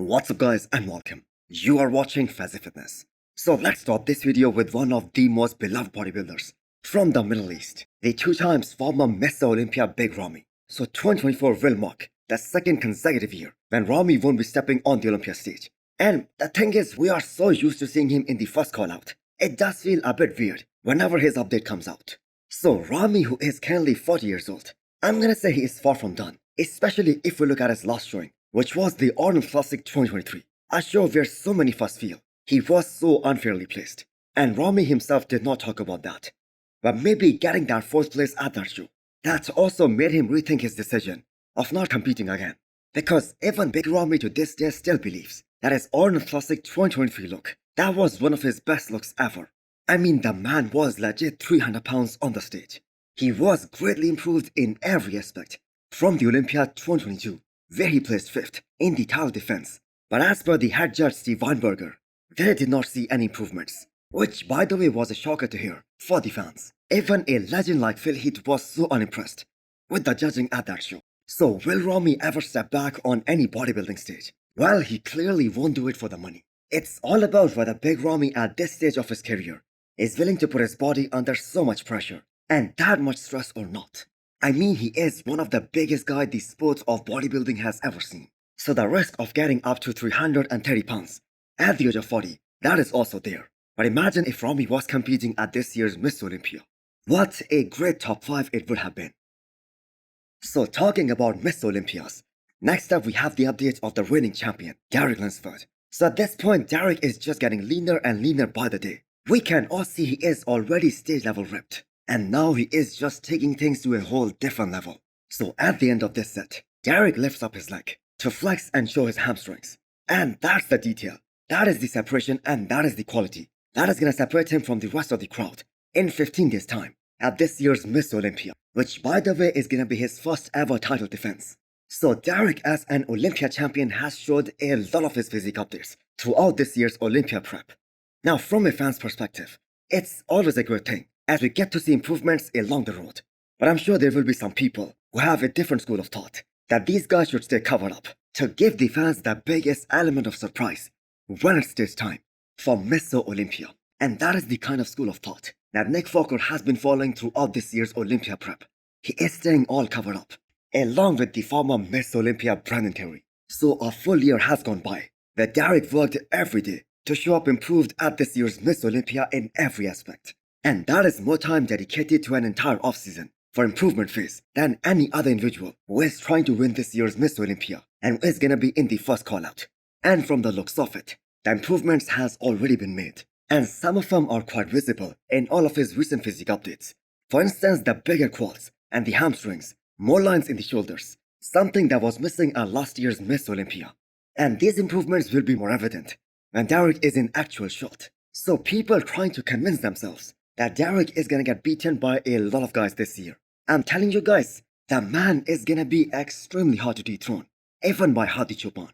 What's up guys and welcome. You are watching Fazi Fitness. So let's start this video with one of the most beloved bodybuilders from the Middle East, the 2 times former Mr Olympia Big Ramy. So 2024 will mark the second consecutive year when Ramy won't be stepping on the Olympia stage. And the thing is, we are so used to seeing him in the first call out. It does feel a bit weird whenever his update comes out. So Ramy, who is currently 40 years old, I'm gonna say he is far from done, especially if we look at his last showing, which was the Arnold Classic 2023, a show where so many of us feel he was so unfairly placed. And Ramy himself did not talk about that. But maybe getting that 4th place at that show, that also made him rethink his decision of not competing again. Because even Big Ramy to this day still believes that his Arnold Classic 2023 look, that was one of his best looks ever. I mean, the man was legit 300 pounds on the stage. He was greatly improved in every aspect, from the Olympia 2022, where he placed 5th in the title defense. But as per the head judge Steve Weinberger, they did not see any improvements, which by the way was a shocker to hear for the fans. Even a legend like Phil Heath was so unimpressed with the judging at that show. So will Ramy ever step back on any bodybuilding stage? Well, he clearly won't do it for the money. It's all about whether Big Ramy at this stage of his career is willing to put his body under so much pressure and that much stress or not. I mean, he is one of the biggest guys the sport of bodybuilding has ever seen. So the risk of getting up to 330 pounds at the age of 40, that is also there. But imagine if Ramy was competing at this year's Mr Olympia. What a great top 5 it would have been. So talking about Mr Olympias, next up we have the update of the reigning champion, Lunsford. So at this point, Derek is just getting leaner and leaner by the day. We can all see he is already stage level ripped. And now he is just taking things to a whole different level. So at the end of this set, Derek lifts up his leg to flex and show his hamstrings. And that's the detail. That is the separation and that is the quality. That is gonna separate him from the rest of the crowd in 15 days time at this year's Mr Olympia, which by the way is gonna be his first ever title defense. So Derek as an Olympia champion has showed a lot of his physique updates throughout this year's Olympia prep. Now from a fan's perspective, it's always a good thing as we get to see improvements along the road. But I'm sure there will be some people who have a different school of thought that these guys should stay covered up to give the fans the biggest element of surprise when it's stage time for Mr Olympia. And that is the kind of school of thought that Nick Fokker has been following throughout this year's Olympia prep. He is staying all covered up, along with the former Mr Olympia Brandon Terry. So a full year has gone by where Derek worked every day to show up improved at this year's Mr Olympia in every aspect. And that is more time dedicated to an entire off-season for improvement phase than any other individual who is trying to win this year's Mr Olympia and is gonna be in the first call-out. And from the looks of it, the improvements has already been made. And some of them are quite visible in all of his recent physique updates. For instance, the bigger quads and the hamstrings, more lines in the shoulders, something that was missing at last year's Mr Olympia. And these improvements will be more evident when Derek is in actual shot. So people trying to convince themselves that Derek is gonna get beaten by a lot of guys this year. I'm telling you guys, the man is gonna be extremely hard to dethrone, even by Hadi Chopin.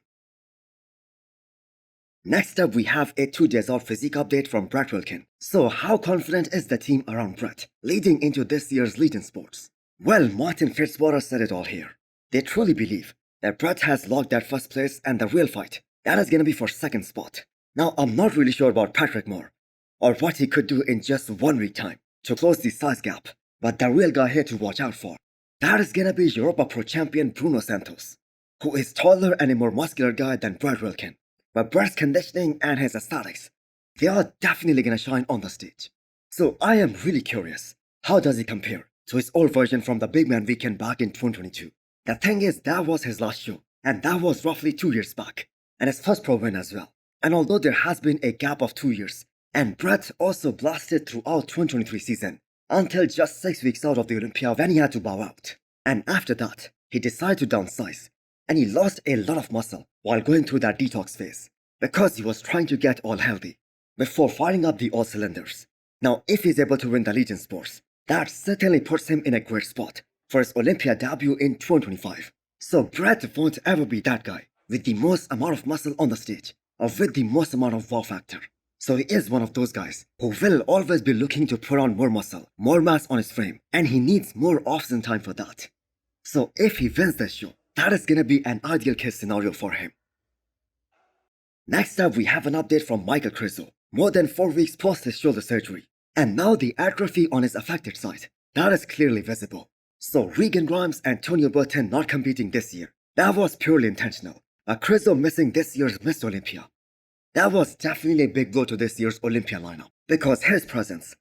Next up, we have a 2 days out physique update from Brett Wilkin. So how confident is the team around Brett leading into this year's Legion Sports? Well, Martin Fitzwater said it all here. They truly believe that Brett has locked that first place and the real fight, that is gonna be for second spot. Now, I'm not really sure about Patrick Moore or what he could do in just 1 week time to close the size gap. But the real guy here to watch out for, that is gonna be Europa Pro champion Bruno Santos, who is taller and a more muscular guy than Brett Wilkin. But Brett's conditioning and his aesthetics, they are definitely gonna shine on the stage. So I am really curious, how does he compare to his old version from the Big Man Weekend back in 2022? The thing is, that was his last show, and that was roughly 2 years back, and his first pro win as well. And although there has been a gap of 2 years, and Brett also blasted throughout 2023 season until just 6 weeks out of the Olympia when he had to bow out. And after that, he decided to downsize and he lost a lot of muscle while going through that detox phase because he was trying to get all healthy before firing up the all cylinders. Now if he's able to win the Legion Sports, that certainly puts him in a great spot for his Olympia debut in 2025. So Brett won't ever be that guy with the most amount of muscle on the stage or with the most amount of wow factor. So he is one of those guys who will always be looking to put on more muscle, more mass on his frame, and he needs more off-season time for that. So if he wins this show, that is gonna be an ideal case scenario for him. Next up, we have an update from Michael Krizo, more than 4 weeks post his shoulder surgery. And now the atrophy on his affected side, that is clearly visible. So Regan Grimes and Antonio Burton not competing this year, that was purely intentional. Krizo missing this year's Mr Olympia. That was definitely a big blow to this year's Olympia lineup, because his presence,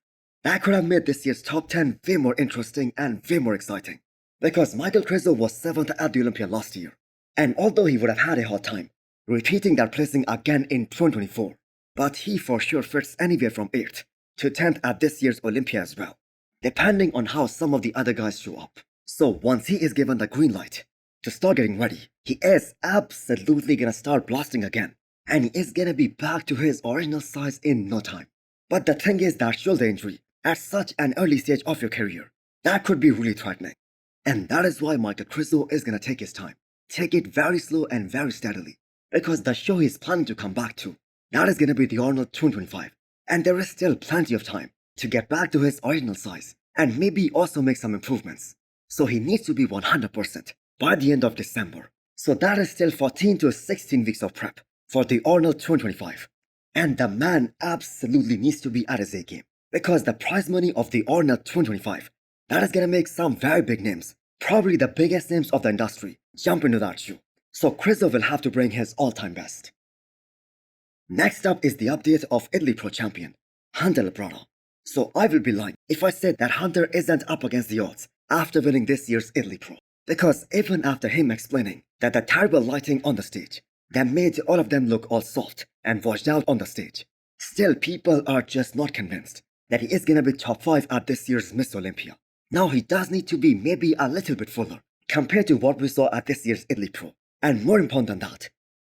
that could have made this year's top 10 way more interesting and way more exciting. Because Michael Krizo was 7th at the Olympia last year, and although he would have had a hard time repeating that placing again in 2024, but he for sure fits anywhere from 8th to 10th at this year's Olympia as well, depending on how some of the other guys show up. So once he is given the green light to start getting ready, he is absolutely gonna start blasting again, and he is gonna be back to his original size in no time. But the thing is that shoulder injury at such an early stage of your career, that could be really threatening. And that is why Michael Krizo is gonna take his time, take it very slow and very steadily, because the show he's planning to come back to, that is gonna be the Arnold 225, and there is still plenty of time to get back to his original size and maybe also make some improvements. So he needs to be 100% by the end of December. So that is still 14 to 16 weeks of prep for the Arnold 225. And the man absolutely needs to be at his A game, because the prize money of the Arnold 225, that is gonna make some very big names, probably the biggest names of the industry, jump into that shoe. So Krizo will have to bring his all-time best. Next up is the update of Italy Pro champion, Hunter Labrada. So I will be lying if I said that Hunter isn't up against the odds after winning this year's Italy Pro. Because even after him explaining that the terrible lighting on the stage that made all of them look all soft and washed out on the stage, still people are just not convinced that he is gonna be top 5 at this year's Miss Olympia. Now he does need to be maybe a little bit fuller compared to what we saw at this year's Italy Pro. And more important than that,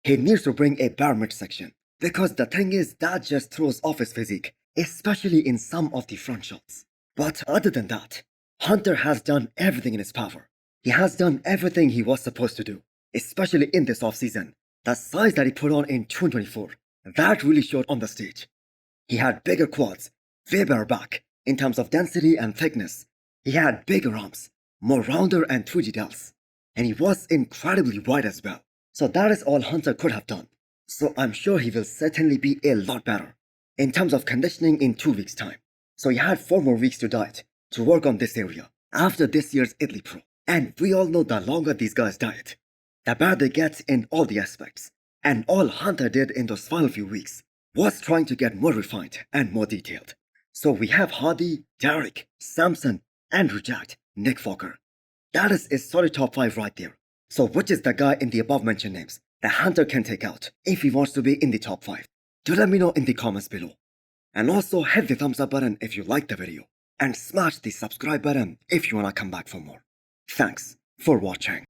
he needs to bring a bare midsection, because the thing is that just throws off his physique, especially in some of the front shots. But other than that, Hunter has done everything in his power. He has done everything he was supposed to do, especially in this offseason. The size that he put on in 2024, that really showed on the stage. He had bigger quads, way better back in terms of density and thickness. He had bigger arms, more rounder and 3D delts, and he was incredibly wide as well. So that is all Hunter could have done. So I'm sure he will certainly be a lot better in terms of conditioning in 2 weeks' time. So he had 4 more weeks to diet to work on this area after this year's Italy Pro. And we all know the longer these guys diet, the better they get in all the aspects. And all Hunter did in those final few weeks was trying to get more refined and more detailed. So we have Hardy, Derek, Samson, Andrew Jack, Nick Fokker. That is a solid top 5 right there. So which is the guy in the above mentioned names that Hunter can take out if he wants to be in the top 5? Do let me know in the comments below. And also hit the thumbs up button if you liked the video, and smash the subscribe button if you wanna come back for more. Thanks for watching.